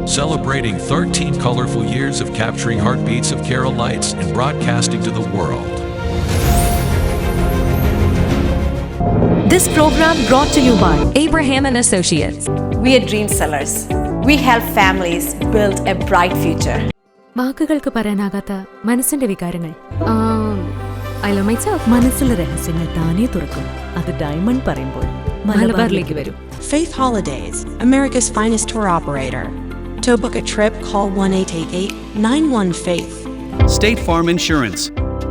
celebrating 13 colorful years of capturing heartbeats of Kerala lights and broadcasting to the world. This program brought to you by Abraham and Associates. We are dream sellers. We help families build a bright future. വാക്കുകൾക്ക് പറയാനാകാത്ത മനസ്സിന്റെ വികാരങ്ങൾ. I love myself. മനസ്സിലെ രഹസ്യങ്ങൾ താനേ തുറക്കും. അത് diamond പറയുമ്പോൾ മലബാറിലേക്ക് വരും. Faith Holidays, America's finest tour operator. To book a trip, call 1-888-91-FAITH. State Farm Insurance,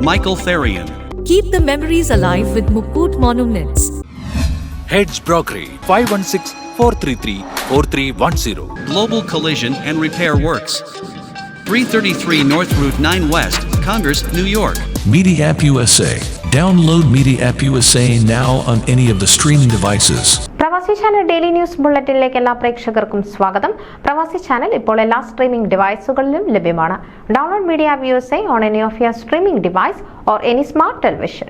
Michael Therian. Keep the memories alive with Mukut Monuments. Heads Brokery 516-433-4310. Global Collision and Repair Works, 333 North Route 9 West, Congress, New York. Media App USA. Download Media App USA now on any of the streaming devices. പ്രവാസി channel daily news ബുള്ളറ്റിനിലേക്ക് എല്ലാ പ്രേക്ഷകർക്കും സ്വാഗതം. പ്രവാസി channel ഇപ്പോൾ എല്ലാ streaming ഡിവൈസുകളിലും ലഭ്യമാണ്. Download media app USA on any of your streaming device or any smart television.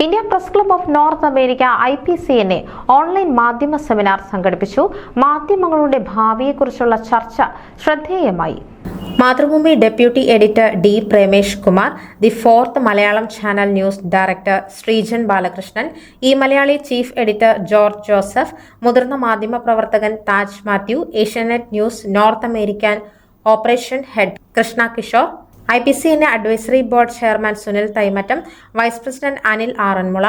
India press club of north America IPCNA online മാധ്യമ seminar സംഘടിപ്പിച്ചു. മാധ്യമങ്ങളുടെ ഭാവിയെക്കുറിച്ചുള്ള ചർച്ച ശ്രദ്ധേയമായി. Mathrubhumi deputy editor D. Premesh Kumar, the fourth Malayalam channel news director Sreejan Balakrishnan, e Malayali chief editor George Joseph, മുതിർന്ന മാധ്യമ പ്രവർത്തകൻ Taj Mathew, Asianet news north American operation head Krishna Kishore, IPCNA advisory board chairman Sunil Thaimattam, vice president Anil Aranmula,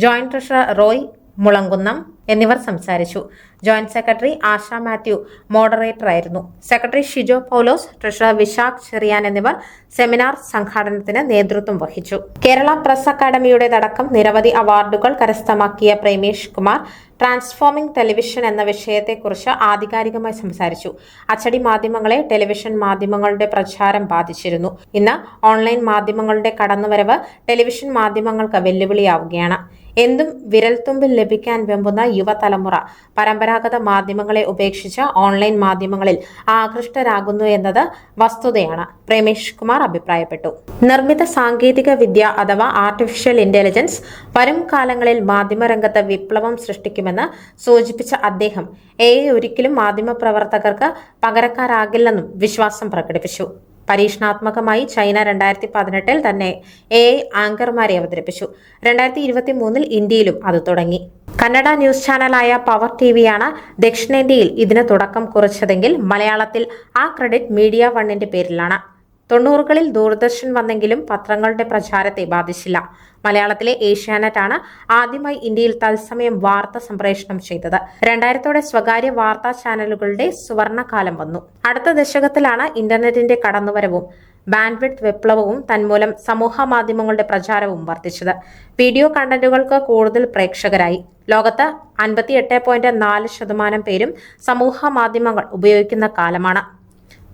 joint treasurer Roy Mulankunnam എന്നിവർ സംസാരിച്ചു. ജോയിന്റ് സെക്രട്ടറി ആശ മാത്യു മോഡറേറ്റർ ആയിരുന്നു. സെക്രട്ടറി ഷിജോ പൗലോസ്, ട്രഷറർ വിശാഖ് ചെറിയാൻ എന്നിവർ സെമിനാർ സംഘാടനത്തിന് നേതൃത്വം വഹിച്ചു. കേരള പ്രസ് അക്കാദമിയുടേതടക്കം നിരവധി അവാർഡുകൾ കരസ്ഥമാക്കിയ പ്രേമേഷ് കുമാർ ട്രാൻസ്ഫോമിംഗ് ടെലിവിഷൻ എന്ന വിഷയത്തെക്കുറിച്ച് ആധികാരികമായി സംസാരിച്ചു. അച്ചടി മാധ്യമങ്ങളെ ടെലിവിഷൻ മാധ്യമങ്ങളുടെ പ്രചാരം ബാധിച്ചിരുന്നു. ഇന്ന് ഓൺലൈൻ മാധ്യമങ്ങളുടെ കടന്നുവരവ് ടെലിവിഷൻ മാധ്യമങ്ങൾക്ക് വെല്ലുവിളിയാവുകയാണ്. എന്തും വിരൽത്തുമ്പിൽ ലഭിക്കാൻ വെമ്പുന്ന യുവതലമുറ പരമ്പരാഗത മാധ്യമങ്ങളെ ഉപേക്ഷിച്ച് ഓൺലൈൻ മാധ്യമങ്ങളിൽ ആകൃഷ്ടരാകുന്നു എന്നത് വസ്തുതയാണ്, പ്രേമേഷ് കുമാർ അഭിപ്രായപ്പെട്ടു. നിർമ്മിത സാങ്കേതിക വിദ്യ അഥവാ ആർട്ടിഫിഷ്യൽ ഇന്റലിജൻസ് വരും കാലങ്ങളിൽ മാധ്യമരംഗത്ത് വിപ്ലവം സൃഷ്ടിക്കുമെന്ന് സൂചിപ്പിച്ച അദ്ദേഹം AI ഒരിക്കലും മാധ്യമപ്രവർത്തകർക്ക് പകരക്കാരാകില്ലെന്നും വിശ്വാസം പ്രകടിപ്പിച്ചു. പരീക്ഷണാത്മകമായി ചൈന 2018 തന്നെ AI ആങ്കർമാരെ അവതരിപ്പിച്ചു. 2023 ഇന്ത്യയിലും അത് തുടങ്ങി. കന്നഡ ന്യൂസ് ചാനലായ പവർ TVയാണ് ദക്ഷിണേന്ത്യയിൽ ഇതിന് തുടക്കം കുറിച്ചതെങ്കിൽ മലയാളത്തിൽ ആ ക്രെഡിറ്റ് മീഡിയ വണ്ണിന്റെ പേരിലാണ്. 90കളിൽ ദൂരദർശൻ വന്നെങ്കിലും പത്രങ്ങളുടെ പ്രചാരത്തെ ബാധിച്ചില്ല. മലയാളത്തിലെ ഏഷ്യാനെറ്റ് ആണ് ആദ്യമായി ഇന്ത്യയിൽ തത്സമയം വാർത്ത സംപ്രേഷണം ചെയ്തത്. 2000 സ്വകാര്യ വാർത്താ ചാനലുകളുടെ സുവർണകാലം വന്നു. അടുത്ത ദശകത്തിലാണ് ഇന്റർനെറ്റിന്റെ കടന്നുവരവും ബാൻഡ്വിഡ്ത്ത് വിപ്ലവവും തന്മൂലം സമൂഹ മാധ്യമങ്ങളുടെ പ്രചാരവും വർദ്ധിച്ചത്. വീഡിയോ കണ്ടന്റുകൾക്ക് കൂടുതൽ പ്രേക്ഷകരായി. ലോകത്ത് 58.4% പേരും സമൂഹ മാധ്യമങ്ങൾ ഉപയോഗിക്കുന്ന കാലമാണ്.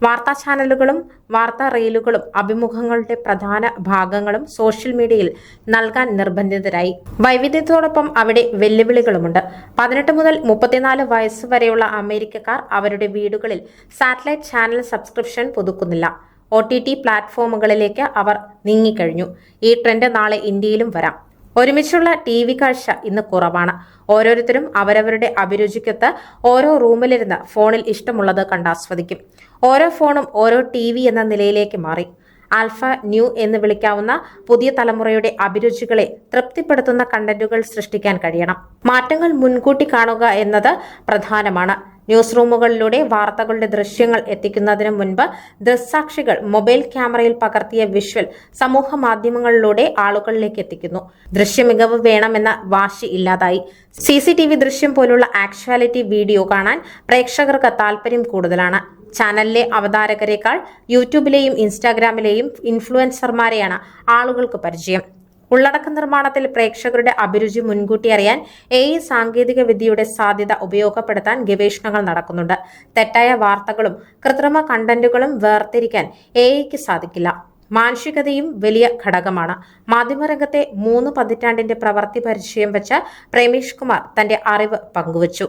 വാർത്താ ചാനലുകളും വാർത്താ റീലുകളും അഭിമുഖങ്ങളുടെ പ്രധാന ഭാഗങ്ങളും സോഷ്യൽ മീഡിയയിൽ നൽകാൻ നിർബന്ധിതരായി. വൈവിധ്യത്തോടൊപ്പം അവിടെ വെല്ലുവിളികളുമുണ്ട്. 18 മുതൽ 34 വയസ്സ് വരെയുള്ള അമേരിക്കക്കാർ അവരുടെ വീടുകളിൽ സാറ്റലൈറ്റ് ചാനൽ സബ്സ്ക്രിപ്ഷൻ പുതുക്കുന്നില്ല. OTT പ്ലാറ്റ്ഫോമുകളിലേക്ക് അവർ നീങ്ങിക്കഴിഞ്ഞു. ഈ ട്രെൻഡ് നാളെ ഇന്ത്യയിലും വരാം. ഒരുമിച്ചുള്ള TV കാഴ്ച ഇന്ന് കുറവാണ്. ഓരോരുത്തരും അവരവരുടെ അഭിരുചിക്കൊത്ത് ഓരോ റൂമിലിരുന്ന് ഫോണിൽ ഇഷ്ടമുള്ളത് കണ്ടാസ്വദിക്കും. ഓരോ ഫോണും ഓരോ TV എന്ന നിലയിലേക്ക് മാറി. ആൽഫ ന്യൂ എന്ന് വിളിക്കാവുന്ന പുതിയ തലമുറയുടെ അഭിരുചികളെ തൃപ്തിപ്പെടുത്തുന്ന കണ്ടന്റുകൾ സൃഷ്ടിക്കാൻ കഴിയണം. മാറ്റങ്ങൾ മുൻകൂട്ടി കാണുക എന്നത് പ്രധാനമാണ്. ന്യൂസ് റൂമുകളിലൂടെ വാർത്തകളുടെ ദൃശ്യങ്ങൾ എത്തിക്കുന്നതിന് മുൻപ് ദൃക്സാക്ഷികൾ മൊബൈൽ ക്യാമറയിൽ പകർത്തിയ വിഷ്വൽ സമൂഹ മാധ്യമങ്ങളിലൂടെ ആളുകളിലേക്ക് എത്തിക്കുന്നു. ദൃശ്യമികവ് വേണമെന്ന വാശി ഇല്ലാതായി. CCTV ദൃശ്യം പോലുള്ള ആക്ച്വാലിറ്റി വീഡിയോ കാണാൻ പ്രേക്ഷകർക്ക് താല്പര്യം കൂടുതലാണ്. ചാനലിലെ അവതാരകരെക്കാൾ യൂട്യൂബിലെയും ഇൻസ്റ്റാഗ്രാമിലെയും ഇൻഫ്ലുവൻസർമാരെയാണ് ആളുകൾക്ക് പരിചയം. ഉള്ളടക്ക നിർമ്മാണത്തിൽ പ്രേക്ഷകരുടെ അഭിരുചി മുൻകൂട്ടി അറിയാൻ AI സാങ്കേതിക വിദ്യയുടെ സാധ്യത ഉപയോഗപ്പെടുത്താൻ ഗവേഷണങ്ങൾ നടക്കുന്നുണ്ട്. തെറ്റായ വാർത്തകളും കൃത്രിമ കണ്ടന്റുകളും വേർതിരിക്കാൻ AIക്ക് സാധിക്കില്ല. മാനുഷികതയും വലിയ ഘടകമാണ്. മാധ്യമരംഗത്തെ 3 പതിറ്റാണ്ടിന്റെ പ്രവൃത്തി പരിചയം വെച്ച് പ്രേമേഷ് കുമാർ തന്റെ അറിവ് പങ്കുവച്ചു.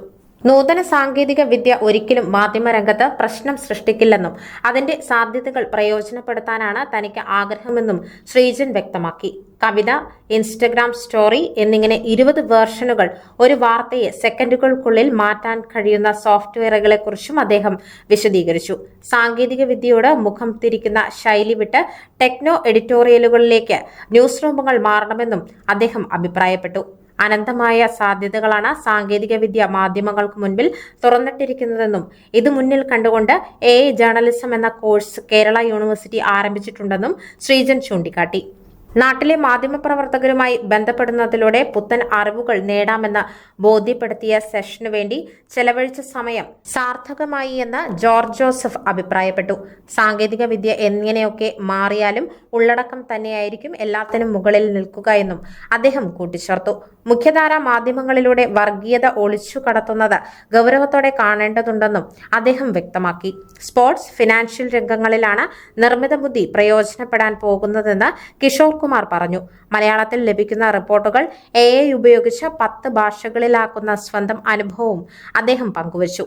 നൂതന സാങ്കേതിക വിദ്യ ഒരിക്കലും മാധ്യമരംഗത്ത് പ്രശ്നം സൃഷ്ടിക്കില്ലെന്നും അതിന്റെ സാധ്യതകൾ പ്രയോജനപ്പെടുത്താനാണ് തനിക്ക് ആഗ്രഹമെന്നും ശ്രീജൻ വ്യക്തമാക്കി. കവിത, ഇൻസ്റ്റഗ്രാം സ്റ്റോറി എന്നിങ്ങനെ 20 വേർഷനുകൾ ഒരു വാർത്തയെ സെക്കൻഡുകൾക്കുള്ളിൽ മാറ്റാൻ കഴിയുന്ന സോഫ്റ്റ്വെയറുകളെക്കുറിച്ചും അദ്ദേഹം വിശദീകരിച്ചു. സാങ്കേതിക വിദ്യയോട് മുഖം തിരിക്കുന്ന ശൈലി വിട്ട് ടെക്നോ എഡിറ്റോറിയലുകളിലേക്ക് ന്യൂസ് റൂമുകൾ മാറണമെന്നും അദ്ദേഹം അഭിപ്രായപ്പെട്ടു. അനന്തമായ സാധ്യതകളാണ് സാങ്കേതികവിദ്യ മാധ്യമങ്ങൾക്ക് മുൻപിൽ തുറന്നിട്ടിരിക്കുന്നതെന്നും ഇത് മുന്നിൽ കണ്ടുകൊണ്ട് AI ജേർണലിസം എന്ന കോഴ്സ് കേരള യൂണിവേഴ്സിറ്റി ആരംഭിച്ചിട്ടുണ്ടെന്നും ശ്രീജൻ ചൂണ്ടിക്കാട്ടി. നാട്ടിലെ മാധ്യമപ്രവർത്തകരുമായി ബന്ധപ്പെടുന്നതിലൂടെ പുത്തൻ അറിവുകൾ നേടാമെന്ന് ബോധ്യപ്പെടുത്തിയ സെഷനു വേണ്ടി ചെലവഴിച്ച സമയം സാർത്ഥകമായി എന്ന് ജോർജ് ജോസഫ് അഭിപ്രായപ്പെട്ടു. സാങ്കേതിക വിദ്യ എങ്ങനെയൊക്കെ മാറിയാലും ഉള്ളടക്കം തന്നെയായിരിക്കും എല്ലാത്തിനും മുകളിൽ നിൽക്കുക എന്നും അദ്ദേഹം കൂട്ടിച്ചേർത്തു. മുഖ്യധാരാ മാധ്യമങ്ങളിലൂടെ വർഗീയത ഒളിച്ചു കടത്തുന്നത് ഗൗരവത്തോടെ കാണേണ്ടതുണ്ടെന്നും അദ്ദേഹം വ്യക്തമാക്കി. സ്പോർട്സ്, ഫിനാൻഷ്യൽ രംഗങ്ങളിലാണ് നിർമ്മിത ബുദ്ധി പ്രയോജനപ്പെടാൻ പോകുന്നതെന്ന് കിഷോർ കുമാർ പറഞ്ഞു. മലയാളത്തിൽ ലഭിക്കുന്ന റിപ്പോർട്ടുകൾ AI ഉപയോഗിച്ച് 10 ഭാഷകളിലാക്കുന്ന സ്വന്തം അനുഭവവും അദ്ദേഹം പങ്കുവച്ചു.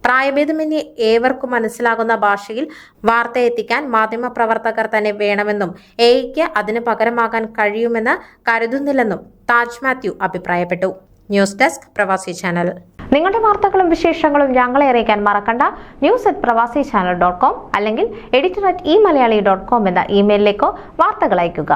പ്രായഭേദമന്യേ ഏവർക്കും മനസ്സിലാകുന്ന ഭാഷയിൽ വാർത്ത എത്തിക്കാൻ മാധ്യമപ്രവർത്തകർ തന്നെ വേണമെന്നും AIക്ക് അതിന് പകരമാകാൻ കഴിയുമെന്ന് കരുതുന്നില്ലെന്നും താജ് മാത്യു അഭിപ്രായപ്പെട്ടു. ന്യൂസ് ഡെസ്ക് പ്രവാസി ചാനൽ. നിങ്ങളുടെ വാർത്തകളും വിശേഷങ്ങളും ഞങ്ങളെ അറിയിക്കാൻ മറക്കണ്ട. news@pravasichannel.com അല്ലെങ്കിൽ editor@eMalayali.com എന്ന ഇമെയിലിലേക്കോ വാർത്തകൾ അയയ്ക്കുക.